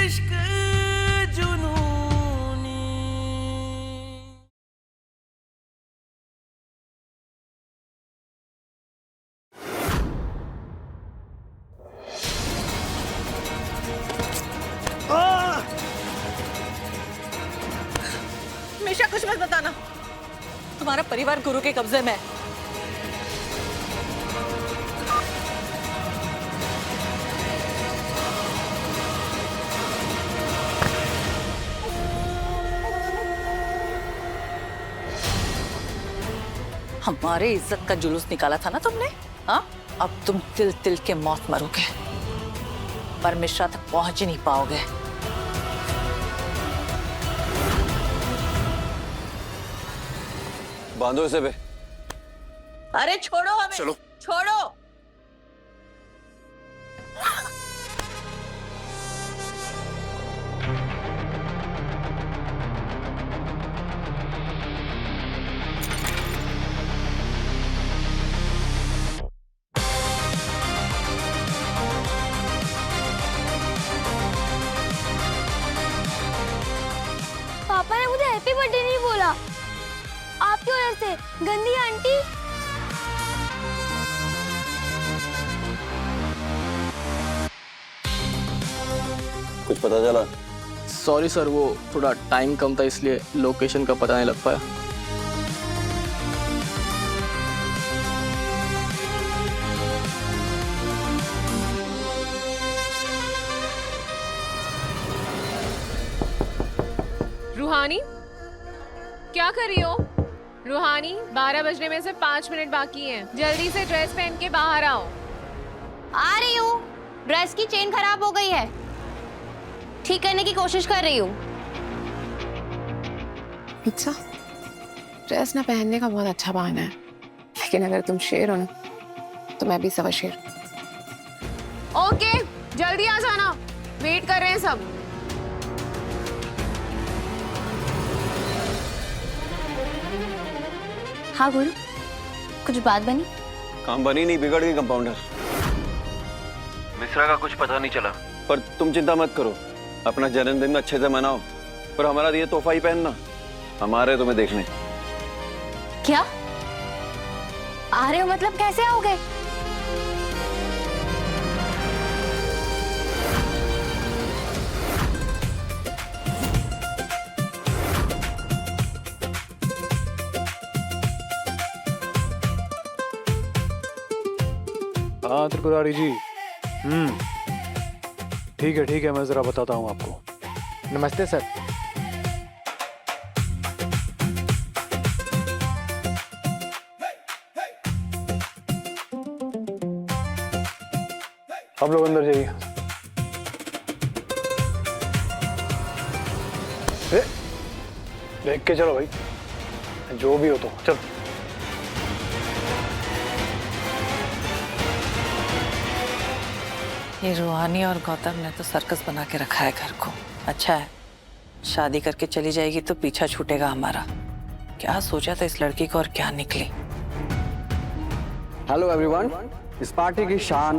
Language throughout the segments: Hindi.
इश्क जुनूनी। हमेशा कुछ मत बताना, तुम्हारा परिवार गुरु के कब्जे में है। हमारे इज्जत का जुलूस निकाला था ना तुमने, हाँ? अब तुम तिल तिल के मौत मरोगे, पर मिश्रा तक पहुंच ही नहीं पाओगे। बांधो इसे बे। अरे छोड़ो हमें, चलो। छोड़ो। पापा ने मुझे हैप्पी बर्थडे नहीं बोला, आपकी वजह से। गंदी आंटी। कुछ पता चला? सॉरी सर, वो थोड़ा टाइम कम था इसलिए लोकेशन का पता नहीं लग पाया। रूहानी, क्या कर रही हो? रूहानी, 12 बजने में से 5 मिनट बाकी हैं। जल्दी से ड्रेस पहन के बाहर आओ। आ रही हूँ। ड्रेस की चेन खराब हो गई है, ठीक करने की कोशिश कर रही हूँ। अच्छा, ड्रेस ना पहनने का बहुत अच्छा बहाना है, लेकिन अगर तुम शेर हो ना तो मैं भी सवा शेर। ओके, जल्दी आ जाना, वेट कर रहे हैं सब। हाँ गुरु, कुछ बात बनी? काम बनी नहीं, बिगड़ गई कंपाउंडर। मिश्रा का कुछ पता नहीं चला, पर तुम चिंता मत करो, अपना जन्मदिन अच्छे से मनाओ और हमारा ये तोहफा ही पहनना। हमारे तुम्हें देखने। क्या आ रहे हो? मतलब कैसे आओगे? हाँ त्रिपुरारी जी, ठीक है, मैं जरा बताता हूँ आपको। नमस्ते सर। आप लोग अंदर जाइए। देख के चलो भाई, जो भी हो तो चलो। ये रूहानी और गौतम ने तो सर्कस बना के रखा है घर को। अच्छा है, शादी करके चली जाएगी तो पीछा छूटेगा हमारा। क्या सोचा था इस लड़की को और क्या निकली। हेलो एवरीवन, इस पार्टी की शान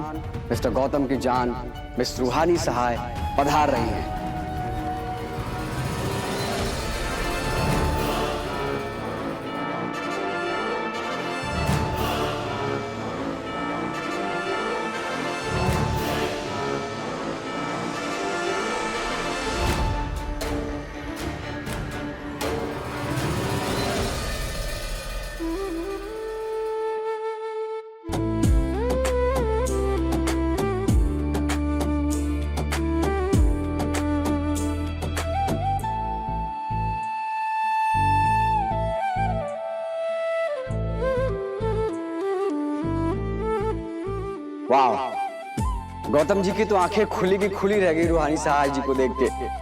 मिस्टर गौतम की जान मिस रूहानी सहाय पधार रही हैं। वाह, गौतम जी की तो आंखें खुली की खुली रह गई रूहानी सहाय जी को देख के।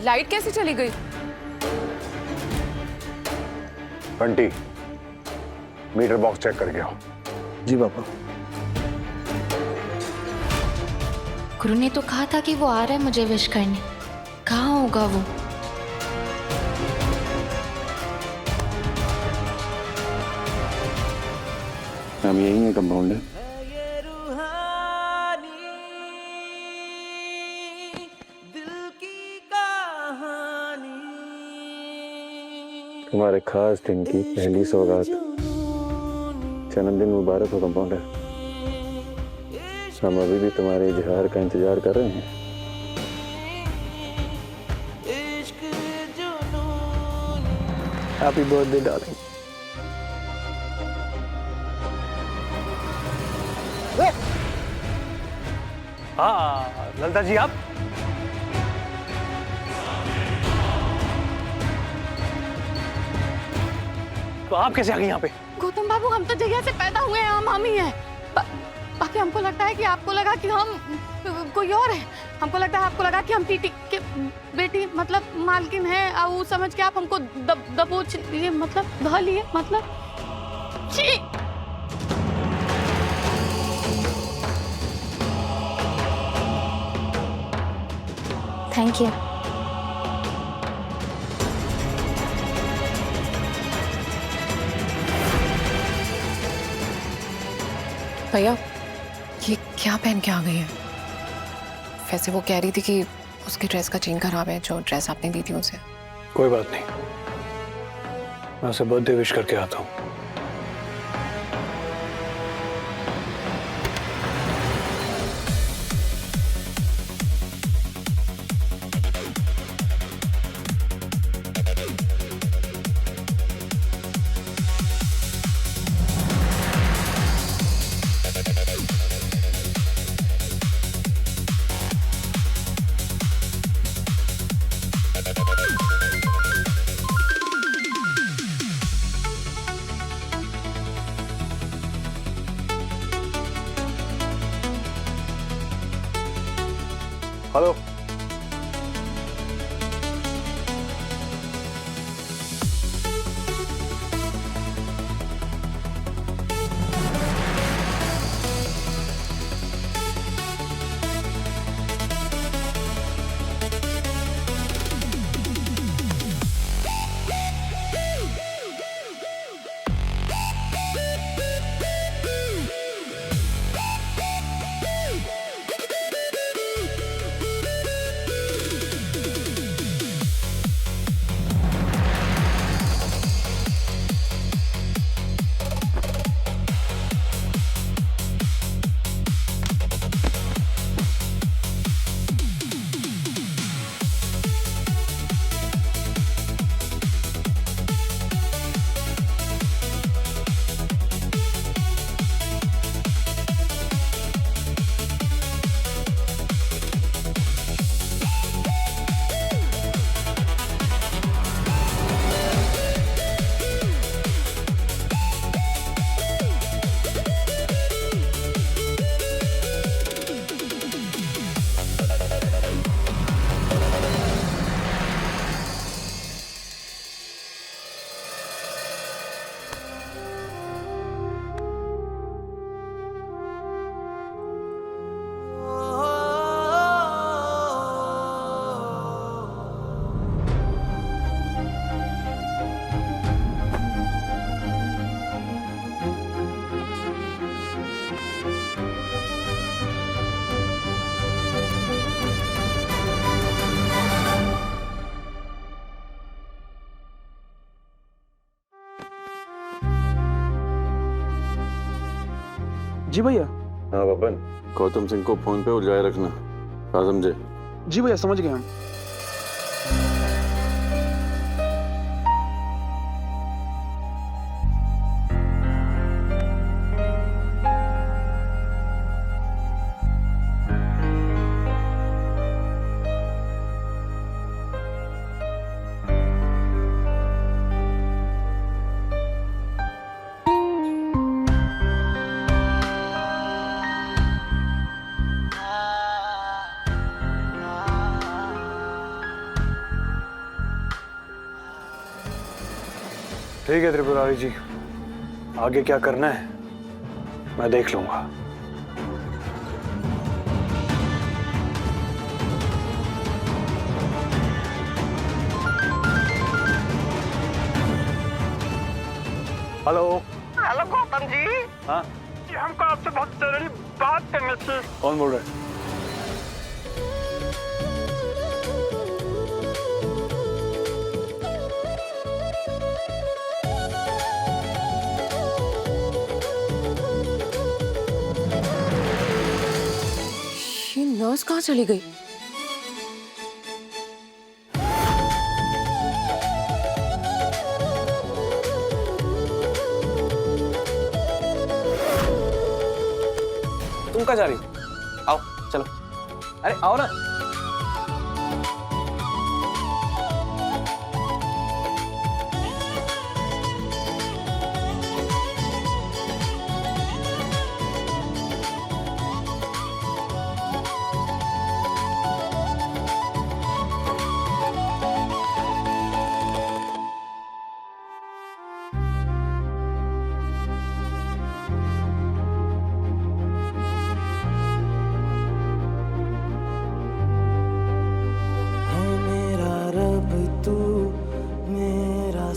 लाइट कैसे चली गई? बंटी, मीटर बॉक्स चेक करके आओ। जी पापा। गुरु ने तो कहा था कि वो आ रहा है मुझे विश करने। कहाँ होगा वो? हम यही है कंपाउंडर। तुम्हारे खास दिन की पहली सौगात। जन्मदिन मुबारक हो कंपाउंडर। हम अभी भी तुम्हारे इजहार का इंतजार कर रहे हैं। Happy birthday darling. हाँ ललिता जी, आप तो आप कैसे आ गए यहाँ पे? गौतम बाबू, हम तो जगह से पैदा हुए हैं, हम ही हैं। बाकी हमको लगता है कि आपको लगा कि हम कोई और है। हमको लगता है आपको लगा कि हम टीटी के बेटी मतलब मालकिन है, और वो समझ के आप हमको दबोच लिए, मतलब ढा लिए, मतलब छी। Thank you. भैया, ये क्या पहन के आ गई है? वैसे वो कह रही थी कि उसकी ड्रेस का चेन खराब है, जो ड्रेस आपने दी थी उसे। कोई बात नहीं, मैं उसे बर्थडे विश करके आता हूँ। हेलो, जी भैया। हाँ बबन, गौतम सिंह को फोन पे उलझाए रखना। क्या समझे? जी भैया, समझ गए हम। ठीक है त्रिपुरारी जी, आगे क्या करना है मैं देख लूंगा। हेलो। हेलो गौतम जी, हाँ, ये हमको आपसे बहुत जरूरी बात करनी थी। कौन बोल रहे हैं? ये नर्स कहाँ चली गई? तुम कहाँ जा रही हो? आओ चलो, अरे आओ ना।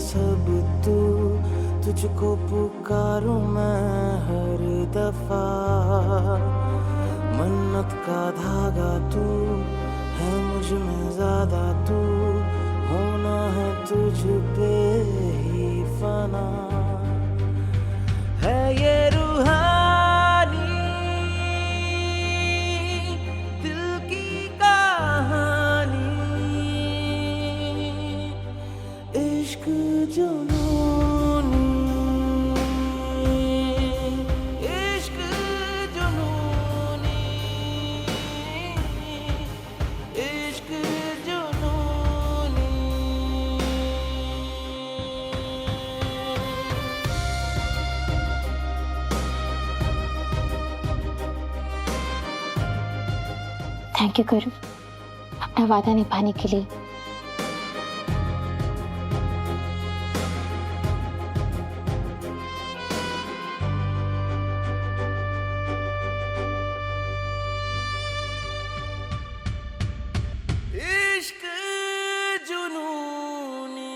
सब तू, तुझको पुकारूं मैं हर दफा। मन्नत का धागा तू है मुझ में ज्यादा, तू होना है तुझ पे ही फना। है ये रूहानी दिल की कहानी, इश्क जुनूनी, इश्क जुनूनी, इश्क जुनूनी। थैंक यू गुरु, अपना वादा निभाने के लिए। इश्क जुनूनी,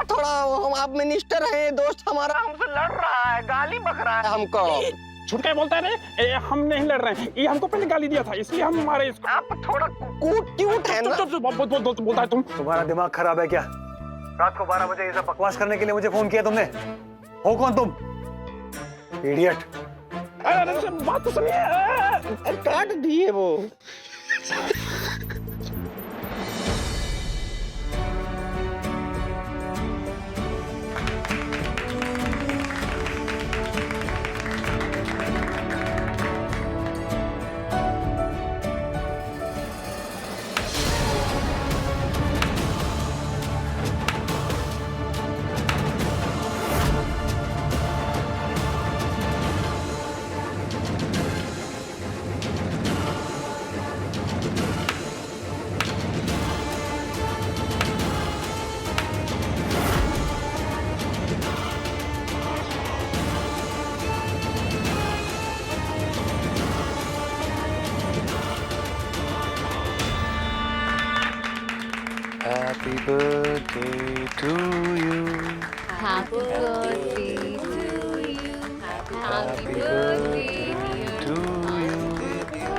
थोड़ा आप मिनिस्टर हैं, दोस्त हमारा हमसे लड़ रहा है, गाली बक रहा है हमको। झूठ क्या बोलता है रे? हम नहीं लड़ रहे हैं, ये हमको पहले गाली दिया था इसलिए हम मारे इसको। आप थोड़ा क्यूट है ना। बोलता है तुम। तुम्हारा दिमाग खराब है क्या? रात को 12 बजे ये सब बकवास करने के लिए मुझे फोन किया तुमने? हो कौन तुम? इडियट। अरे बात तो सुनिए। काट दिए वो। Happy birthday to you. Happy birthday to you. Happy birthday to you.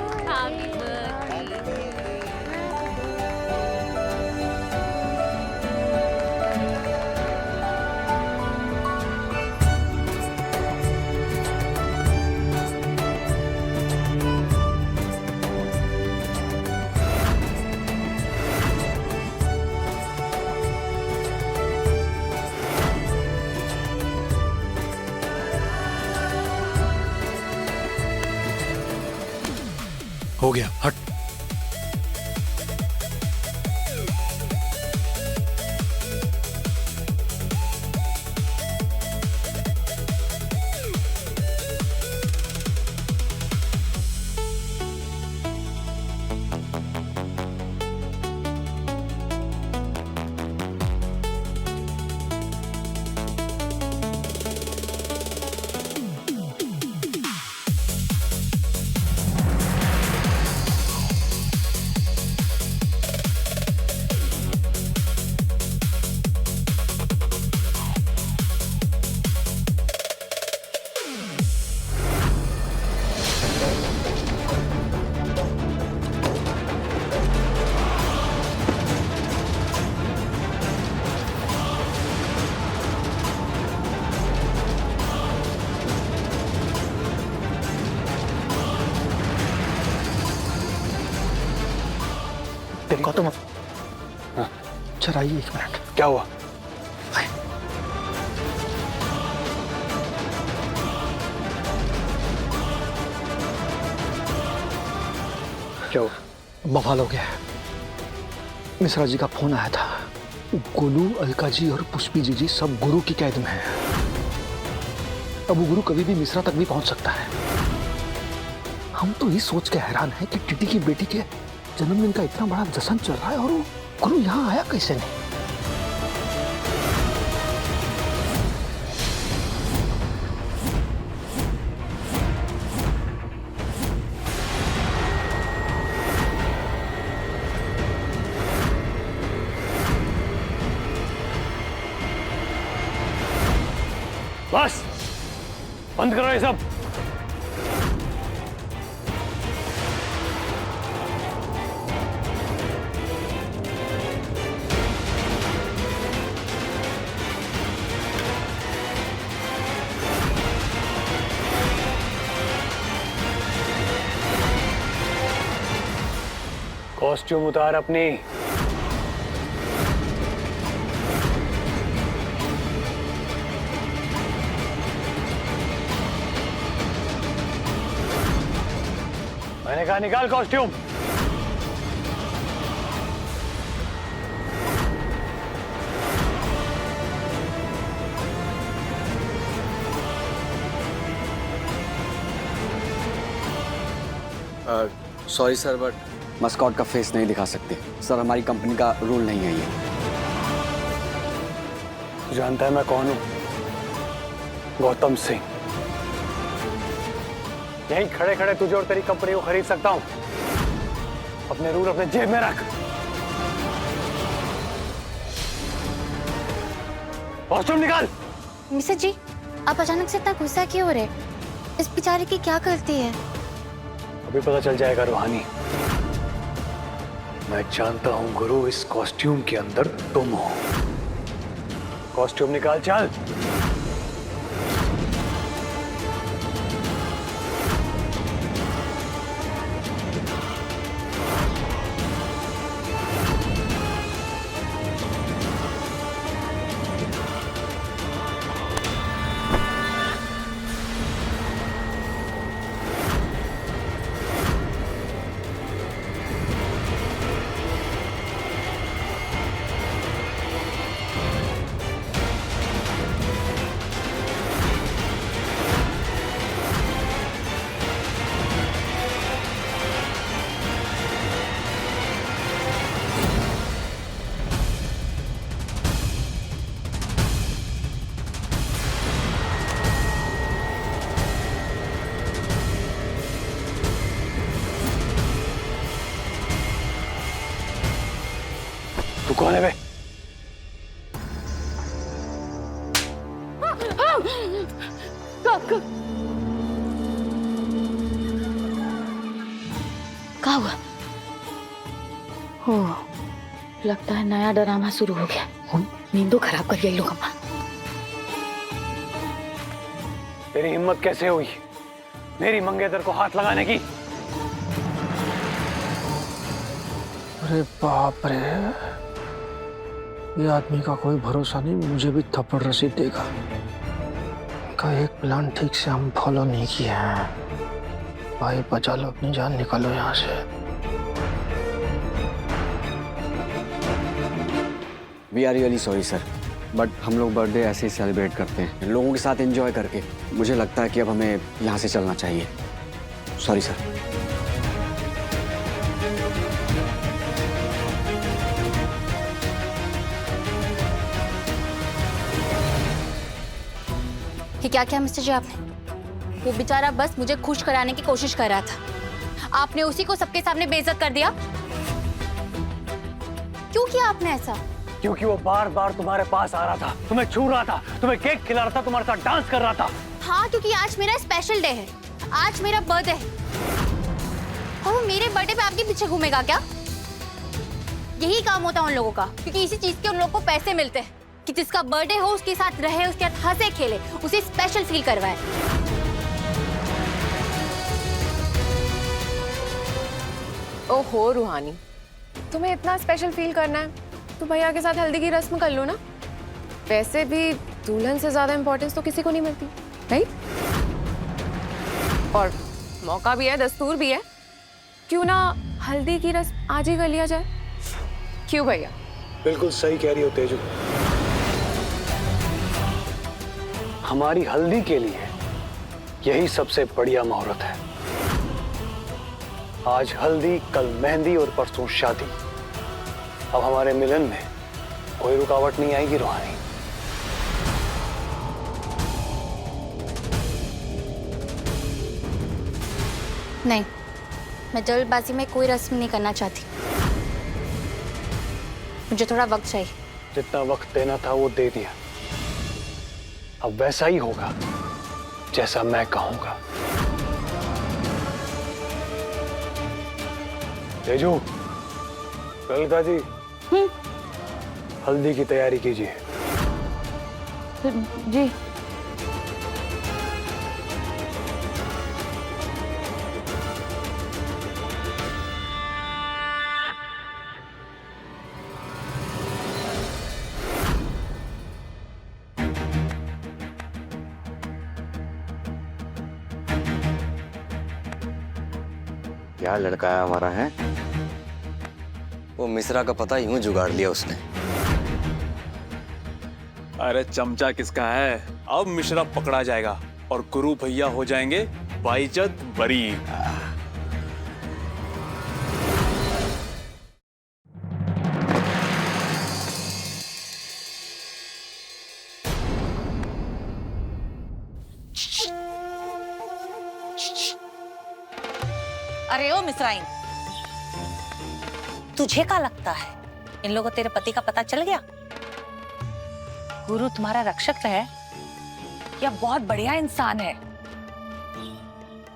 हो गया, हट। गौतम, चलाइए 1 मिनट। क्या हुआ? क्या हुआ? बवाल हो गया है। मिश्रा जी का फोन आया था। गोलू, अलका जी और पुष्पी जी सब गुरु की कैद में हैं। अब वो गुरु कभी भी मिश्रा तक भी पहुंच सकता है। हम तो ये सोच के हैरान हैं कि टीटी की बेटी के जन्मदिन का इतना बड़ा जश्न चल रहा है और वो गुरु यहाँ आया कैसे नहीं? बस बंद करो ये सब। कॉस्ट्यूम उतार अपनी। मैंने कहा निकाल कॉस्ट्यूम। सॉरी सर, बट मस्कॉट का फेस नहीं दिखा सकते सर, हमारी कंपनी का रूल नहीं है ये। तू जानता है मैं कौन हूं? गौतम सिंह। यहीं खड़े खड़े तुझे और तेरी कंपनी को खरीद सकता हूं। अपने रूल अपने जेब में रख। कॉस्ट्यूम निकाल। मिसेस जी, आप अचानक से इतना गुस्सा क्यों हो रहे? इस बेचारे की क्या गलती है? अभी पता चल जाएगा रूहानी। मैं जानता हूं गुरु, इस कॉस्ट्यूम के अंदर तुम हो। कॉस्ट्यूम निकाल, चल। तू कौन है बे? क्या हुआ? ओह, लगता है नया ड्रामा शुरू हो गया। नींदो खराब कर गई लोग। तेरी हिम्मत कैसे हुई मेरी मंगेतर को हाथ लगाने की? अरे बाप रे, ये आदमी का कोई भरोसा नहीं। मुझे भी थप्पड़ रसीद देगा। का एक प्लान ठीक से हम फॉलो नहीं किया है। भाई बचा लो अपनी जान, निकालो यहाँ से। We are really sorry sir, but हम लोग बर्थडे ऐसे ही सेलिब्रेट करते हैं, लोगों के साथ एंजॉय करके। मुझे लगता है कि अब हमें यहाँ से चलना चाहिए। Sorry sir. ये क्या किया मिस्टर जी आपने? वो बेचारा बस मुझे खुश कराने की कोशिश कर रहा था, आपने उसी को सबके सामने बेइज्जत कर दिया। क्यों किया आपने ऐसा? क्योंकि वो बार बार तुम्हारे पास आ रहा था, तुम्हें छू रहा था, तुम्हें केक खिला रहा था, तुम्हारे साथ डांस कर रहा था। हाँ, क्योंकि आज मेरा स्पेशल डे है, आज मेरा बर्थडे है। और वो मेरे बर्थडे पे आपके पीछे घूमेगा क्या? यही काम होता है उन लोगों का, क्योंकि इसी चीज के उन लोगों को पैसे मिलते हैं कि जिसका बर्थडे हो उसके साथ रहे, उसके साथ हंसे खेले, उसे स्पेशल फील करवाए। ओहो रूहानी, तुम्हें इतना स्पेशल फील करना है तो भैया के साथ हल्दी की रस्म कर लो ना। वैसे भी दुल्हन से ज्यादा इंपॉर्टेंस तो किसी को नहीं मिलती, राइट? और मौका भी है, दस्तूर भी है, क्यों ना हल्दी की रस्म आज ही कर लिया जाए? क्यों भैया? बिल्कुल सही कह रही हो तेजू। हमारी हल्दी के लिए यही सबसे बढ़िया मुहूर्त है। आज हल्दी, कल मेहंदी और परसों शादी। अब हमारे मिलन में कोई रुकावट नहीं आएगी रूहानी। नहीं, मैं जल्दबाजी में कोई रस्म नहीं करना चाहती, मुझे थोड़ा वक्त चाहिए। जितना वक्त देना था वो दे दिया, अब वैसा ही होगा जैसा मैं कहूंगा। तेजू, ललिता जी, हल्दी की तैयारी कीजिए। जी। क्या लड़का है हमारा है? वो मिश्रा का पता यूं जुगाड़ लिया उसने। अरे चमचा किसका है? अब मिश्रा पकड़ा जाएगा और गुरु भैया हो जाएंगे बाइज्जत बरी। अरे ओ मिश्राइन, तुझे क्या लगता है इन लोगों को तेरे पति का पता चल गया? गुरु तुम्हारा रक्षक है या बहुत बढ़िया इंसान है?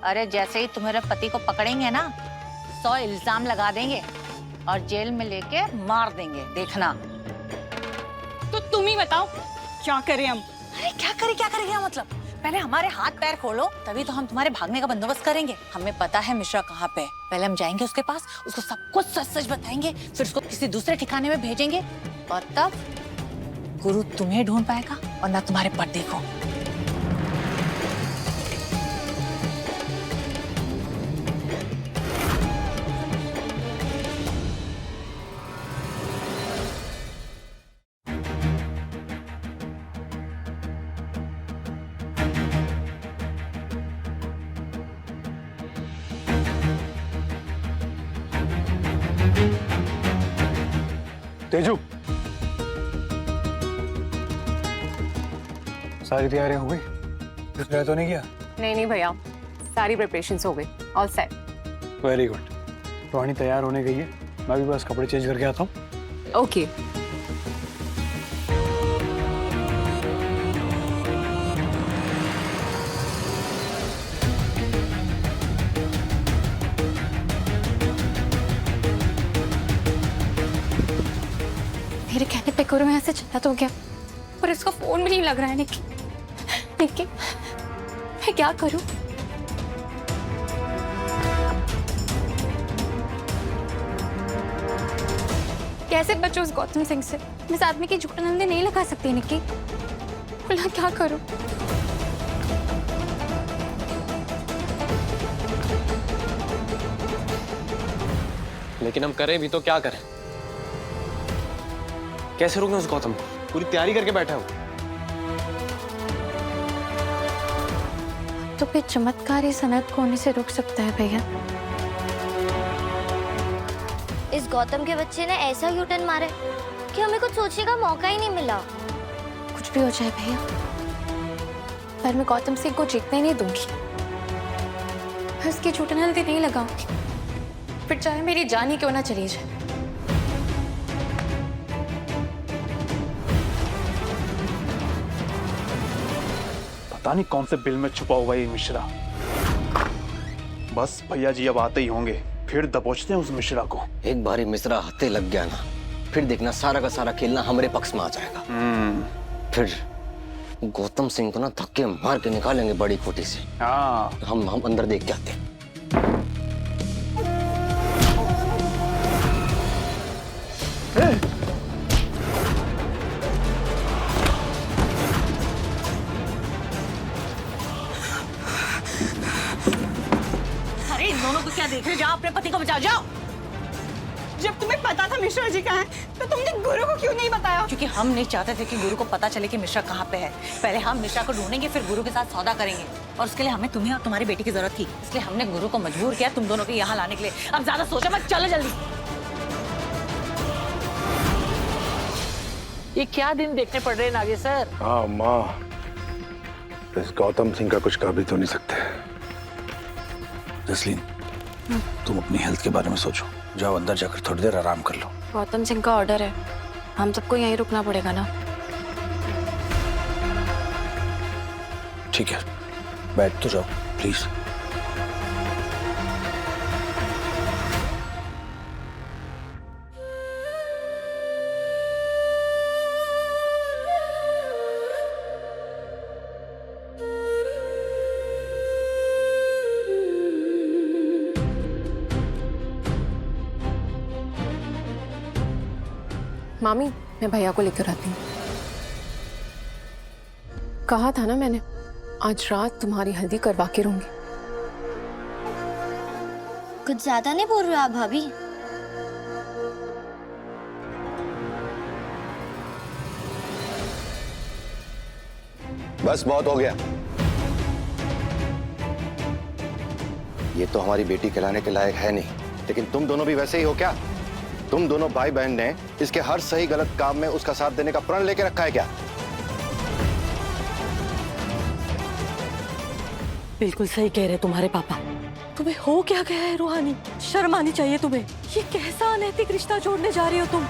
अरे जैसे ही तुम्हारे पति को पकड़ेंगे ना, 100 इल्जाम लगा देंगे और जेल में लेके मार देंगे, देखना। तो तुम ही बताओ क्या करें हम? अरे क्या करें मतलब? पहले हमारे हाथ पैर खोलो, तभी तो हम तुम्हारे भागने का बंदोबस्त करेंगे। हमें पता है मिश्रा कहाँ पे है। पहले हम जाएंगे उसके पास, उसको सब कुछ सच बताएंगे, फिर उसको किसी दूसरे ठिकाने में भेजेंगे और तब गुरु तुम्हें ढूंढ पाएगा और ना तुम्हारे पति को। तेजू, सारी तैयारियां हो गई? कुछ तो नहीं किया? नहीं भैया, सारी प्रिपरेशंस हो गई, ऑल सेट। Very good. रूहानी तैयार होने गई है, मैं भी बस कपड़े चेंज करके आता हूँ। ओके। मेरे कहने पे गुरु यहाँ से चला तो गया और इसका फोन भी नहीं लग रहा है। लेकिन मैं क्या करूं? कैसे बचूं उस गौतम सिंह से? मैं इस आदमी की झूठा नंदे नहीं लगा सकती निक्की। बोला क्या करूं? लेकिन हम करें भी तो क्या करें? कैसे रोकें उस गौतम को? पूरी तैयारी करके बैठा हूँ। तो फिर चमत्कार ही सनत को होने से रोक सकता है भैया। इस गौतम के बच्चे ने ऐसा यूटर्न मारे कि हमें कुछ सोचने का मौका ही नहीं मिला। कुछ भी हो जाए भैया, पर मैं गौतम सिंह को जीतने नहीं दूंगी। मैं उसकी झूठन हल्दी नहीं लगाऊंगी, फिर चाहे मेरी जान ही क्यों ना चली जाए। पता नहीं कौन से बिल में छुपा हुआ ये मिश्रा। बस भैया जी अब आते ही होंगे, फिर दबोचते हैं उस मिश्रा को। एक बारी मिश्रा हाथे लग गया ना, फिर देखना सारा का सारा खेलना हमारे पक्ष में आ जाएगा। फिर गौतम सिंह को ना धक्के मार के निकालेंगे बड़ी खोटी से। हाँ, हम अंदर देख के आते हैं। अरे इन दोनों को क्या देख रहे हो? जाओ अपने पति को बचाओ, जाओ। जब तुम्हें पता था मिश्रा जी कहाँ है, तो तुमने गुरु को क्यों नहीं बताया? क्योंकि हम नहीं चाहते थे कि गुरु को पता चले कि मिश्रा कहाँ पे है। पहले हम मिश्रा को ढूंढेंगे, फिर गुरु के साथ सौदा करेंगे, और उसके लिए हमें तुम्हें और तुम्हारी बेटी की जरूरत थी। इसलिए हमने गुरु को मजबूर किया तुम दोनों को यहाँ लाने के लिए। अब ज्यादा सोचा मत, चलो जल्दी। ये क्या दिन देखने पड़ रहे हैं नागे सर? हाँ माँ, इस गौतम सिंह का कुछ कर भी तो नहीं सकते। जसलीन, तुम अपनी हेल्थ के बारे में सोचो। जाओ अंदर जाकर थोड़ी देर आराम कर लो। गौतम सिंह का ऑर्डर है, हम सबको यहीं रुकना पड़ेगा ना। ठीक है, बैठ तो जाओ प्लीज। मामी, मैं भैया को लेकर आती हूँ। कहा था ना मैंने, आज रात तुम्हारी हल्दी करवा के रहूंगी। कुछ ज्यादा नहीं बोल रहे आप भाभी? बस बहुत हो गया। ये तो हमारी बेटी कहलाने के लायक है नहीं, लेकिन तुम दोनों भी वैसे ही हो क्या? तुम दोनों भाई बहन ने इसके हर सही गलत काम में उसका साथ देने का प्रण लेके रखा है क्या? बिल्कुल सही कह रहे तुम्हारे पापा। तुम्हें हो क्या गया है रूहानी? शर्म आनी चाहिए तुम्हें। ये कैसा अनैतिक रिश्ता जोड़ने जा रही हो तुम?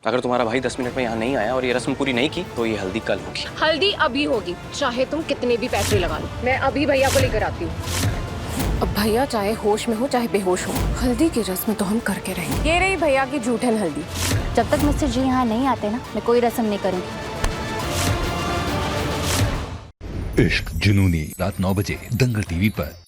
अगर तुम्हारा भाई 10 मिनट में यहाँ नहीं आया और ये रस्म पूरी नहीं की तो ये हल्दी कल होगी। हल्दी अभी होगी, चाहे तुम कितने भी पैसे लगा लो। मैं अभी भैया को लेकर आती हूँ। अब भैया चाहे होश में हो चाहे बेहोश हो, हल्दी की रस्म तो हम करके रहेंगे। ये रही भैया की झूठन हल्दी। जब तक मिस्टर जी यहाँ नहीं आते ना, मैं कोई रस्म नहीं करूँगी। इश्क जुनूनी, रात 9 बजे दंगल टीवी पर।